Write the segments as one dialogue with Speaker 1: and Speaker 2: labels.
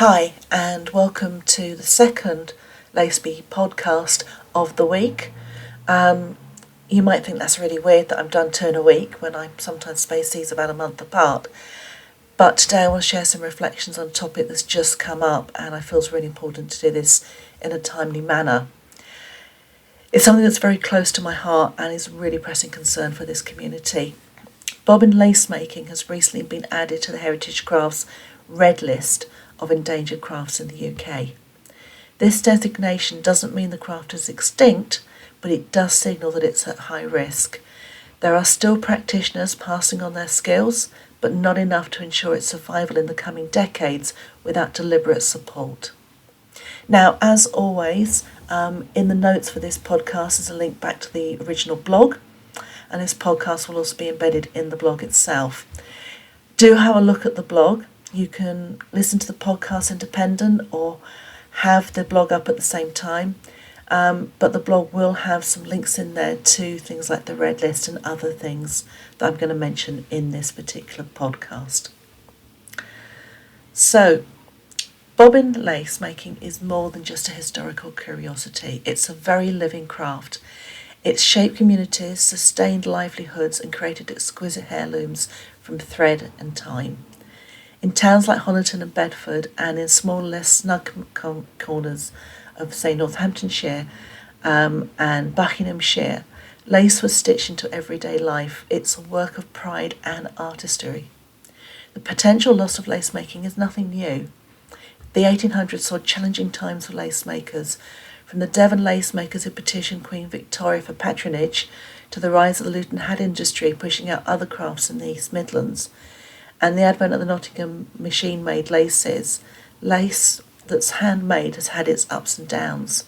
Speaker 1: Hi, and welcome to the second Laceby podcast of the week. You might think that's really weird that I've done two in a week when I sometimes space these about a month apart. But today I want to share some reflections on a topic that's just come up, and I feel it's really important to do this in a timely manner. It's something that's very close to my heart and is a really pressing concern for this community. Bobbin lacemaking has recently been added to the Heritage Crafts Red List of Endangered crafts in the UK. This designation doesn't mean the craft is extinct, but it does signal that it's at high risk. There are still practitioners passing on their skills, but not enough to ensure its survival in the coming decades without deliberate support. Now, as always, in the notes for this podcast is a link back to the original blog, and this podcast will also be embedded in the blog itself. Do have a look at the blog. You can listen to the podcast independent or have the blog up at the same time. But the blog will have some links in there to things like the red list and other things that I'm going to mention in this particular podcast. So, bobbin lace making is more than just a historical curiosity. It's a very living craft. It's shaped communities, sustained livelihoods, and created exquisite heirlooms from thread and time. In towns like Honiton and Bedford, and in small, less snug corners of, say, Northamptonshire and Buckinghamshire, lace was stitched into everyday life. It's a work of pride and artistry. The potential loss of lace making is nothing new. The 1800s saw challenging times for lace makers, from the Devon lace makers who petitioned Queen Victoria for patronage to the rise of the Luton hat industry pushing out other crafts in the East Midlands, and the advent of the Nottingham machine-made laces. Lace that's handmade has had its ups and downs.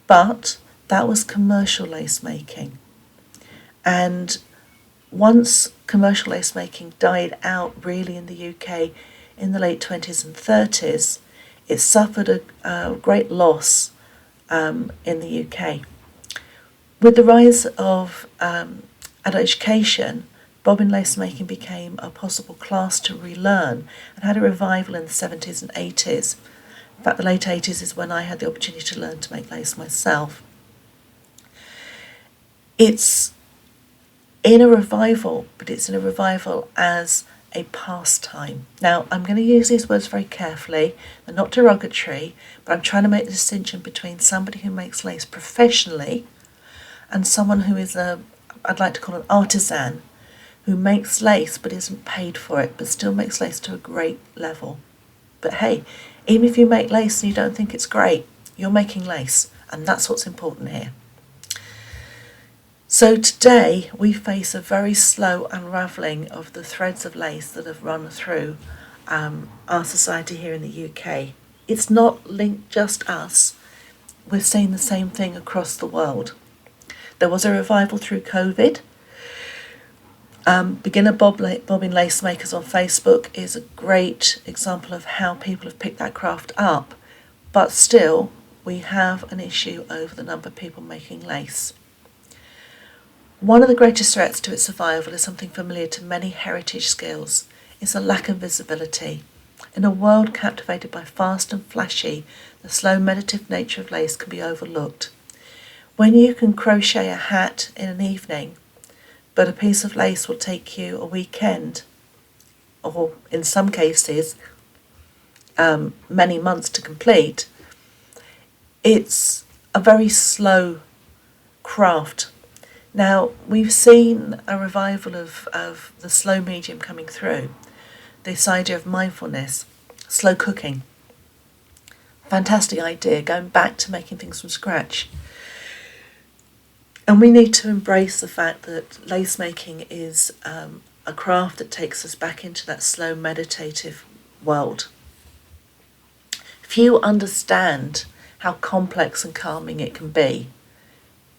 Speaker 1: But that was commercial lace making. And once commercial lace making died out really in the UK in the late 20s and 30s, it suffered a great loss in the UK. With the rise of adult education, bobbin lace making became a possible class to relearn and had a revival in the 70s and 80s. In fact, the late 80s is when I had the opportunity to learn to make lace myself. It's in a revival, but it's in a revival as a pastime. Now, I'm going to use these words very carefully. They're not derogatory, but I'm trying to make the distinction between somebody who makes lace professionally and someone who is I'd like to call an artisan, who makes lace but isn't paid for it, but still makes lace to a great level. But hey, even if you make lace and you don't think it's great, you're making lace, and that's what's important here. So today we face a very slow unravelling of the threads of lace that have run through our society here in the UK. It's not linked just us. We're seeing the same thing across the world. There was a revival through COVID. Beginner bobbin lace makers on Facebook is a great example of how people have picked that craft up, but still we have an issue over the number of people making lace. One of the greatest threats to its survival is something familiar to many heritage skills. It's a lack of visibility. In a world captivated by fast and flashy, the slow meditative nature of lace can be overlooked. When you can crochet a hat in an evening, but a piece of lace will take you a weekend, or in some cases, many months to complete, it's a very slow craft. Now, we've seen a revival of the slow medium coming through, this idea of mindfulness, slow cooking. Fantastic idea, going back to making things from scratch. And we need to embrace the fact that lace making is a craft that takes us back into that slow meditative world. Few understand how complex and calming it can be.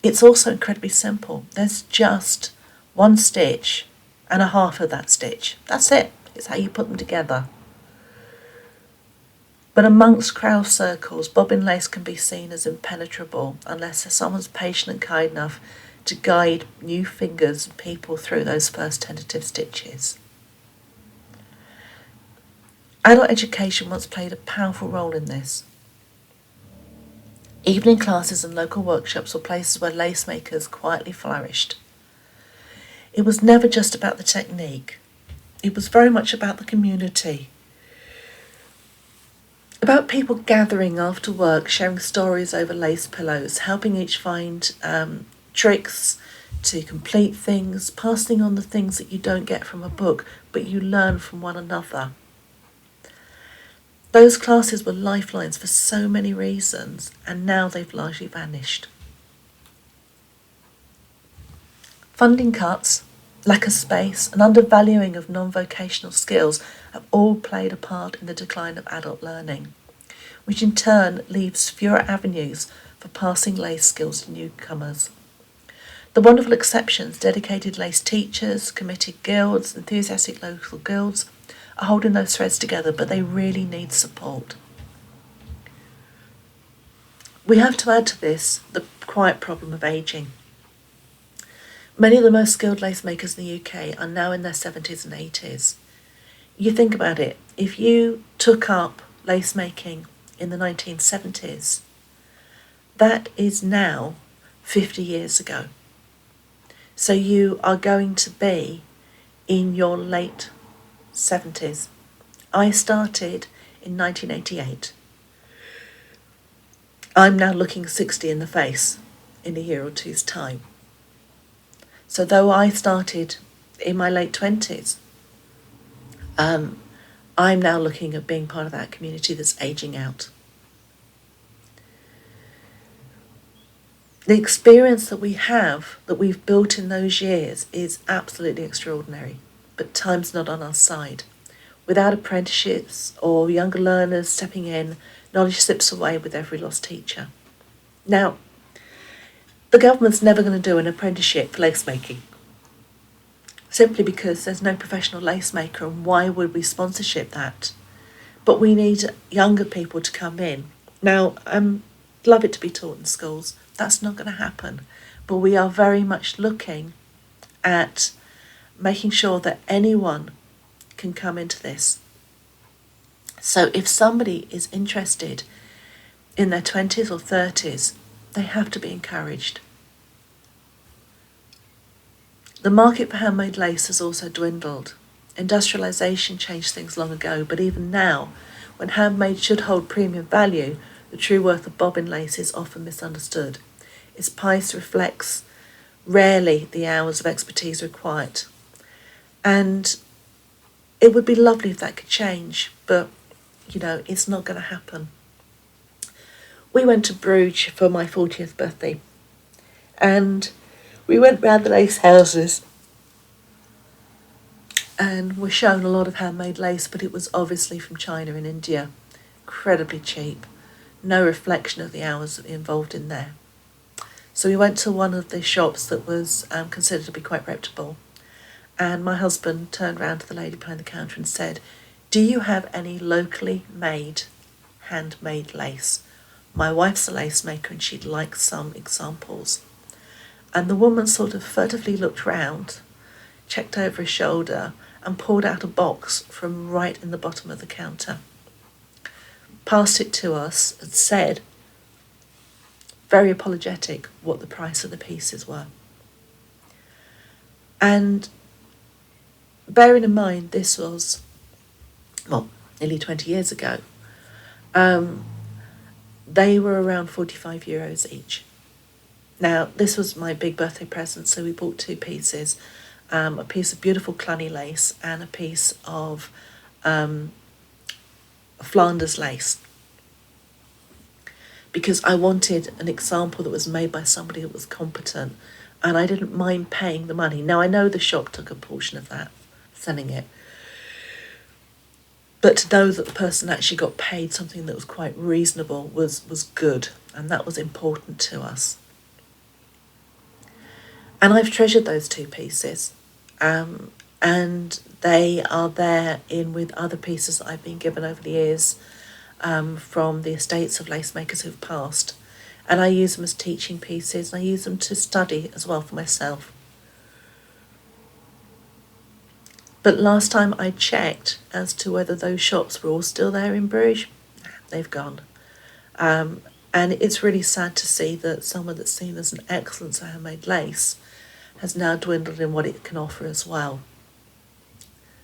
Speaker 1: It's also incredibly simple. There's just one stitch and a half of that stitch. That's it. It's how you put them together. But amongst craft circles, bobbin lace can be seen as impenetrable unless someone's patient and kind enough to guide new fingers and people through those first tentative stitches. Adult education once played a powerful role in this. Evening classes and local workshops were places where lace makers quietly flourished. It was never just about the technique. It was very much about the community. About people gathering after work, sharing stories over lace pillows, helping each find tricks to complete things, passing on the things that you don't get from a book, but you learn from one another. Those classes were lifelines for so many reasons, and now they've largely vanished. Funding cuts, lack of space, and undervaluing of non-vocational skills have all played a part in the decline of adult learning, which in turn leaves fewer avenues for passing lace skills to newcomers. The wonderful exceptions, dedicated lace teachers, committed guilds, enthusiastic local guilds, are holding those threads together, but they really need support. We have to add to this the quiet problem of ageing. Many of the most skilled lace makers in the UK are now in their 70s and 80s. You think about it, if you took up lace making in the 1970s, that is now 50 years ago. So you are going to be in your late 70s. I started in 1988. I'm now looking 60 in the face in a year or two's time. So though I started in my late 20s, I'm now looking at being part of that community that's ageing out. The experience that we have, that we've built in those years, is absolutely extraordinary, but time's not on our side. Without apprenticeships or younger learners stepping in, knowledge slips away with every lost teacher. Now, the government's never going to do an apprenticeship for lace making, simply because there's no professional lace maker, and why would we sponsorship that? But we need younger people to come in. Now, love it to be taught in schools. That's not going to happen. But we are very much looking at making sure that anyone can come into this. So if somebody is interested in their 20s or 30s, they have to be encouraged. The market for handmade lace has also dwindled. Industrialisation changed things long ago, but even now, when handmade should hold premium value, the true worth of bobbin lace is often misunderstood. Its price reflects rarely the hours of expertise required. And it would be lovely if that could change, but, it's not going to happen. We went to Bruges for my 40th birthday, and we went round the lace houses and were shown a lot of handmade lace, but it was obviously from China and India. Incredibly cheap. No reflection of the hours involved in there. So we went to one of the shops that was considered to be quite reputable, and my husband turned round to the lady behind the counter and said, "Do you have any locally made handmade lace? My wife's a lace maker and she'd like some examples." And the woman sort of furtively looked round, checked over her shoulder, and pulled out a box from right in the bottom of the counter. Passed it to us and said, very apologetic, what the price of the pieces were. And bearing in mind this was, nearly 20 years ago, they were around €45 each. Now, this was my big birthday present, so we bought two pieces, a piece of beautiful clunny lace and a piece of Flanders lace, because I wanted an example that was made by somebody that was competent, and I didn't mind paying the money. Now, I know the shop took a portion of that, selling it, but to know that the person actually got paid something that was quite reasonable was good, and that was important to us. And I've treasured those two pieces, and they are there in with other pieces that I've been given over the years from the estates of lace makers who've passed. And I use them as teaching pieces, and I use them to study as well for myself. But last time I checked as to whether those shops were all still there in Bruges, they've gone. And it's really sad to see that someone that's seen as an excellence of handmade lace has now dwindled in what it can offer as well.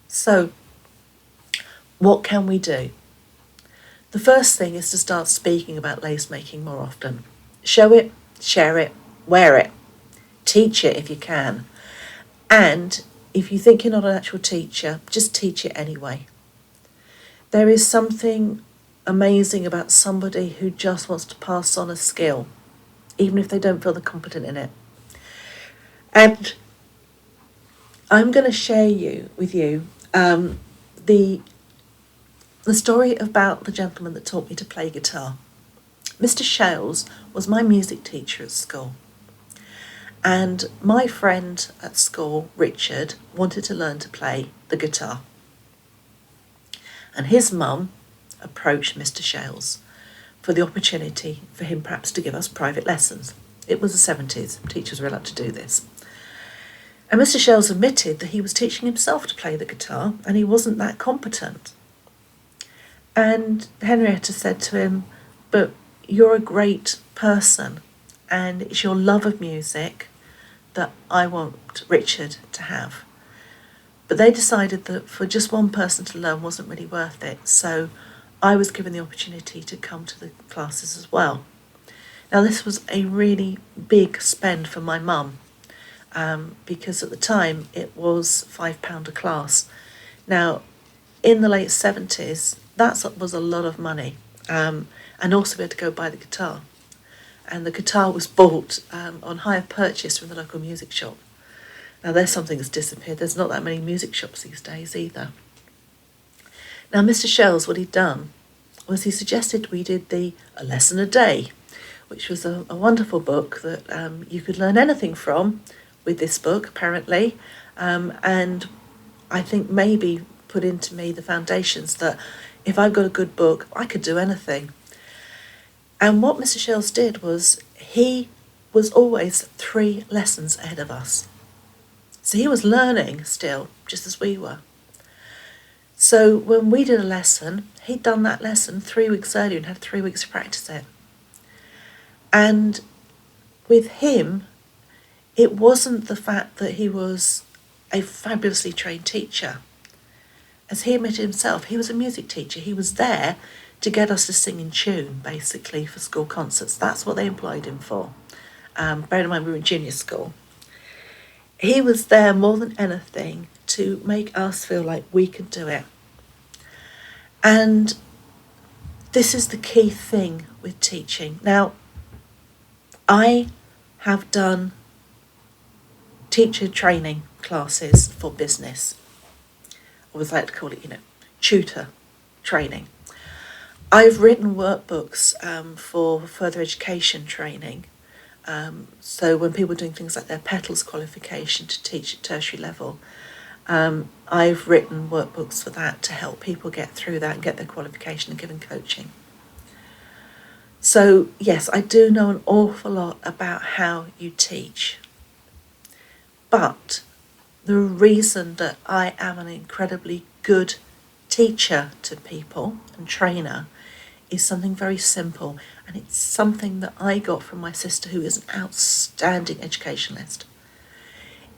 Speaker 1: So, what can we do? The first thing is to start speaking about lace making more often. Show it, share it, wear it, teach it if you can. And if you think you're not an actual teacher, just teach it anyway. There is something amazing about somebody who just wants to pass on a skill, even if they don't feel they're competent in it. And I'm going to share with you the story about the gentleman that taught me to play guitar. Mr. Shales was my music teacher at school. And my friend at school, Richard, wanted to learn to play the guitar. And his mum approached Mr. Shales for the opportunity for him perhaps to give us private lessons. It was the 70s, teachers were allowed to do this. And Mr. Shales admitted that he was teaching himself to play the guitar and he wasn't that competent. And Henrietta said to him, but you're a great person and it's your love of music that I want Richard to have. But they decided that for just one person to learn wasn't really worth it, so I was given the opportunity to come to the classes as well. Now this was a really big spend for my mum, because at the time it was £5 a class. Now in the late 70s that was a lot of money, and also we had to go buy the guitar. And the guitar was bought on hire purchase from the local music shop. Now there's something that's disappeared. There's not that many music shops these days either. Now Mr. Shales, what he'd done was he suggested we did a lesson a day, which was a wonderful book that you could learn anything from with this book apparently, and I think maybe put into me the foundations that if I got a good book I could do anything. And what Mr. Shales did was he was always 3 lessons ahead of us. So he was learning still, just as we were. So when we did a lesson, he'd done that lesson 3 weeks earlier and had 3 weeks to practice it. And with him, it wasn't the fact that he was a fabulously trained teacher. As he admitted himself, he was a music teacher. He was there to get us to sing in tune, basically, for school concerts. That's what they employed him for. Bear in mind, we were in junior school. He was there more than anything to make us feel like we could do it. And this is the key thing with teaching. Now, I have done teacher training classes for business. I always like to call it, tutor training. I've written workbooks for further education training. So when people are doing things like their petals qualification to teach at tertiary level, I've written workbooks for that to help people get through that and get their qualification and given coaching. So yes, I do know an awful lot about how you teach. But the reason that I am an incredibly good teacher to people and trainer is something very simple, and it's something that I got from my sister, who is an outstanding educationalist.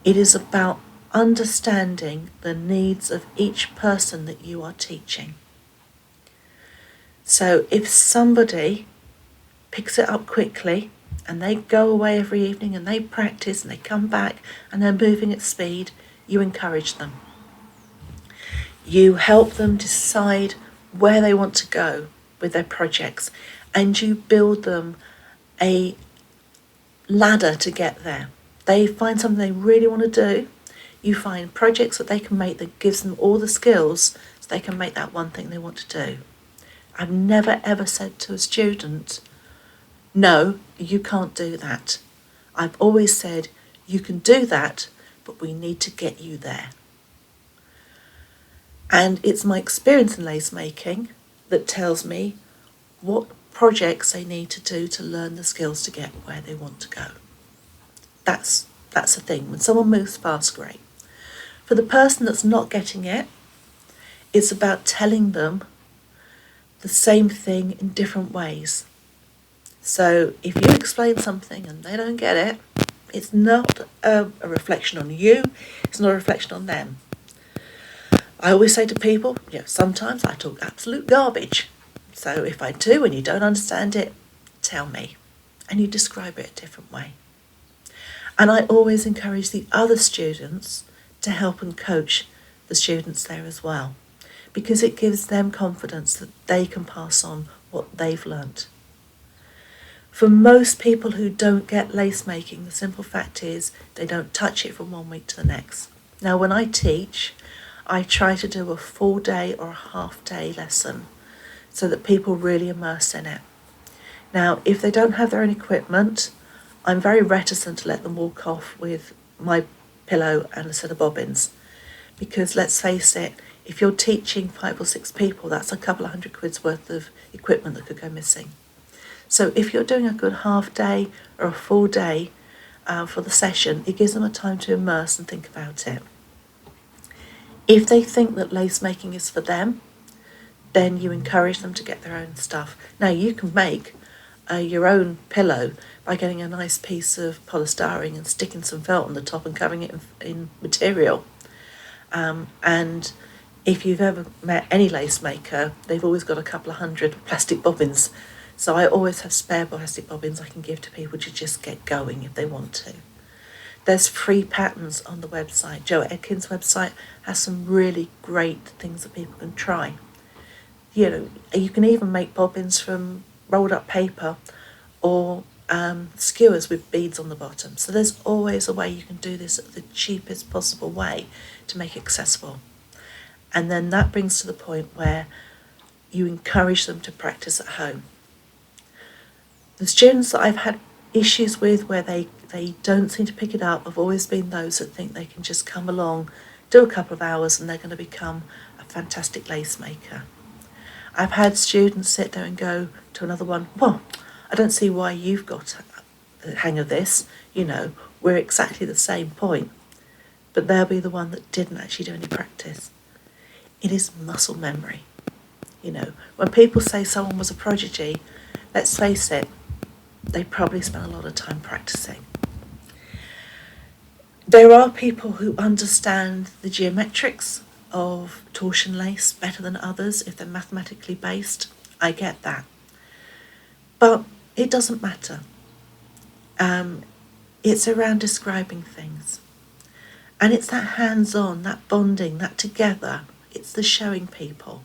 Speaker 1: It is about understanding the needs of each person that you are teaching. So if somebody picks it up quickly and they go away every evening and they practice and they come back and they're moving at speed, you encourage them. You help them decide where they want to go with their projects, and you build them a ladder to get there. They find something they really want to do, you find projects that they can make that gives them all the skills so they can make that one thing they want to do. I've never ever said to a student, no, you can't do that. I've always said, you can do that, but we need to get you there. And it's my experience in lace making that tells me what projects they need to do to learn the skills to get where they want to go. That's the thing. When someone moves fast, great. For the person that's not getting it, it's about telling them the same thing in different ways. So if you explain something and they don't get it, it's not a reflection on you, it's not a reflection on them. I always say to people, sometimes I talk absolute garbage. So if I do and you don't understand it, tell me. And you describe it a different way. And I always encourage the other students to help and coach the students there as well, because it gives them confidence that they can pass on what they've learnt. For most people who don't get lace making, the simple fact is they don't touch it from one week to the next. Now, when I teach, I try to do a full day or a half day lesson so that people really immerse in it. Now, if they don't have their own equipment, I'm very reticent to let them walk off with my pillow and a set of bobbins, because let's face it, if you're teaching 5 or 6 people, that's a couple of £100 worth of equipment that could go missing. So if you're doing a good half day or a full day for the session, it gives them a time to immerse and think about it. If they think that lace making is for them, then you encourage them to get their own stuff. Now, you can make your own pillow by getting a nice piece of polystyrene and sticking some felt on the top and covering it in material. And if you've ever met any lace maker, they've always got a couple of hundred plastic bobbins. So I always have spare plastic bobbins I can give to people to just get going if they want to. There's free patterns on the website. Joe Edkins' website has some really great things that people can try. You can even make bobbins from rolled up paper or skewers with beads on the bottom. So there's always a way you can do this at the cheapest possible way to make it accessible. And then that brings to the point where you encourage them to practice at home. The students that I've had issues with where they don't seem to pick it up have always been those that think they can just come along, do a couple of hours and they're going to become a fantastic lace maker. I've had students sit there and go to another one, well, I don't see why you've got the hang of this, we're exactly the same point. But they'll be the one that didn't actually do any practice. It is muscle memory. When people say someone was a prodigy, let's face it, they probably spent a lot of time practicing. There are people who understand the geometrics of torsion lace better than others if they're mathematically based. I get that. But it doesn't matter. It's around describing things. And it's that hands-on, that bonding, that together. It's the showing people.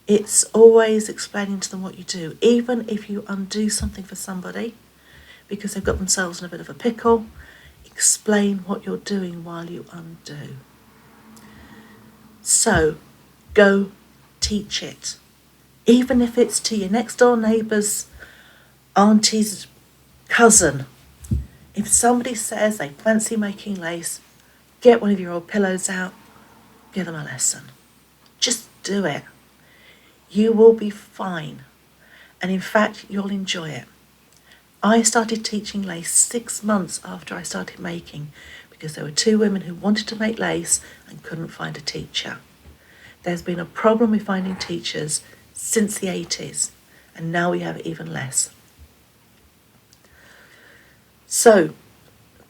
Speaker 1: It's always explaining to them what you do, even if you undo something for somebody because they've got themselves in a bit of a pickle. Explain what you're doing while you undo. So, go teach it. Even if it's to your next door neighbour's auntie's cousin. If somebody says they fancy making lace, get one of your old pillows out, give them a lesson. Just do it. You will be fine. And in fact, you'll enjoy it. I started teaching lace 6 months after I started making because there were 2 women who wanted to make lace and couldn't find a teacher. There's been a problem with finding teachers since the 80s, and now we have even less. So,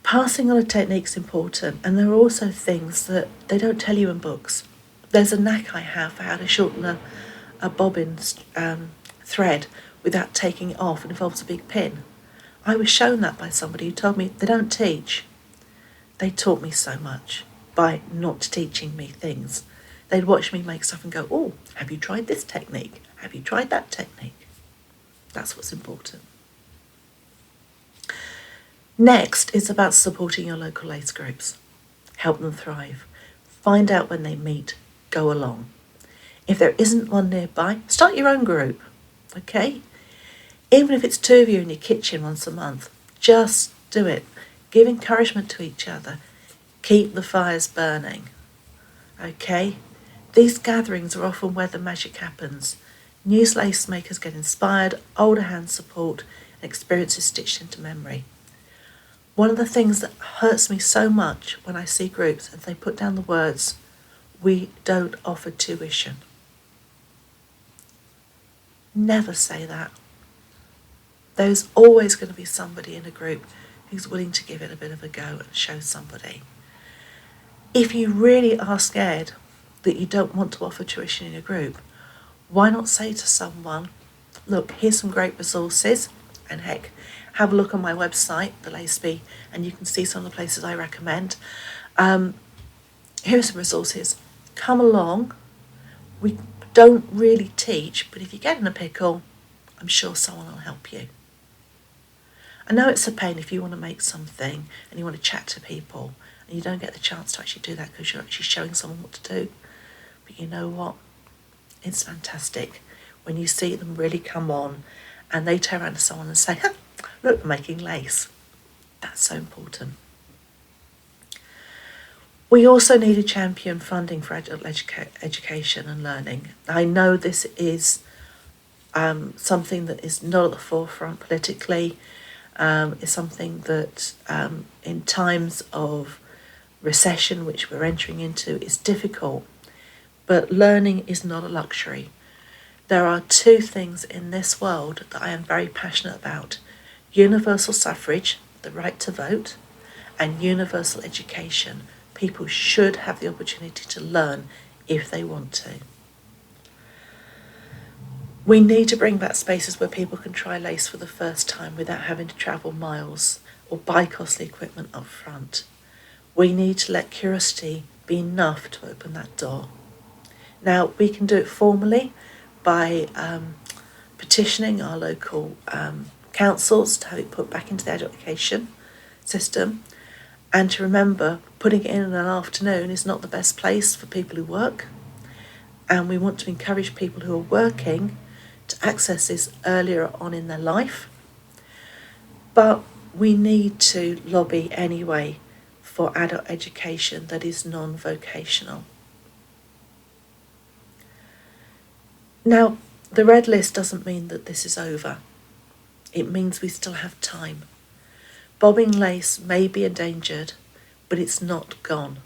Speaker 1: passing on a technique is important, and there are also things that they don't tell you in books. There's a knack I have for how to shorten a bobbin thread without taking it off. It involves a big pin. I was shown that by somebody who told me they don't teach. They taught me so much by not teaching me things. They'd watch me make stuff and go, oh, have you tried this technique? Have you tried that technique? That's what's important. Next is about supporting your local lace groups. Help them thrive. Find out when they meet. Go along. If there isn't one nearby, start your own group, okay? Even if it's 2 of you in your kitchen once a month, just do it. Give encouragement to each other. Keep the fires burning, okay? These gatherings are often where the magic happens. New lace makers get inspired, older hands support, and experiences stitched into memory. One of the things that hurts me so much when I see groups is they put down the words, "We don't offer tuition." Never say that. There's always going to be somebody in a group who's willing to give it a bit of a go and show somebody. If you really are scared that you don't want to offer tuition in a group, why not say to someone, look, here's some great resources, and heck, have a look on my website, the Laceby, and you can see some of the places I recommend. Here's some resources. Come along. We don't really teach, but if you get in a pickle, I'm sure someone will help you. I know it's a pain if you want to make something and you want to chat to people and you don't get the chance to actually do that because you're actually showing someone what to do. But you know what? It's fantastic when you see them really come on and they turn around to someone and say, look, we're making lace. That's so important. We also need a champion funding for adult education and learning. I know this is something that is not at the forefront politically. Is something that in times of recession, which we're entering into, is difficult. But learning is not a luxury. There are two things in this world that I am very passionate about: universal suffrage, the right to vote, and universal education. People should have the opportunity to learn if they want to. We need to bring back spaces where people can try lace for the first time without having to travel miles or buy costly equipment up front. We need to let curiosity be enough to open that door. Now, we can do it formally by petitioning our local councils to have it put back into the adult education system, and to remember putting it in an afternoon is not the best place for people who work, and we want to encourage people who are working to access this earlier on in their life. But we need to lobby anyway for adult education that is non-vocational. Now, the red list doesn't mean that this is over. It means we still have time. Bobbing lace may be endangered, but it's not gone.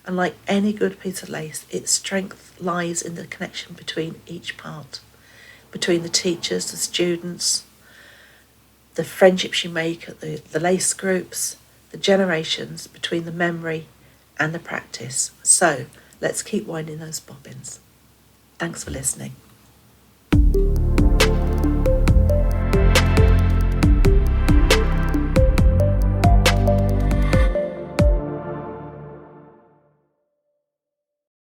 Speaker 1: And like any good piece of lace, its strength lies in the connection between each part, between the teachers, the students, the friendships you make at the lace groups, the generations, between the memory and the practice. So let's keep winding those bobbins. Thanks for listening.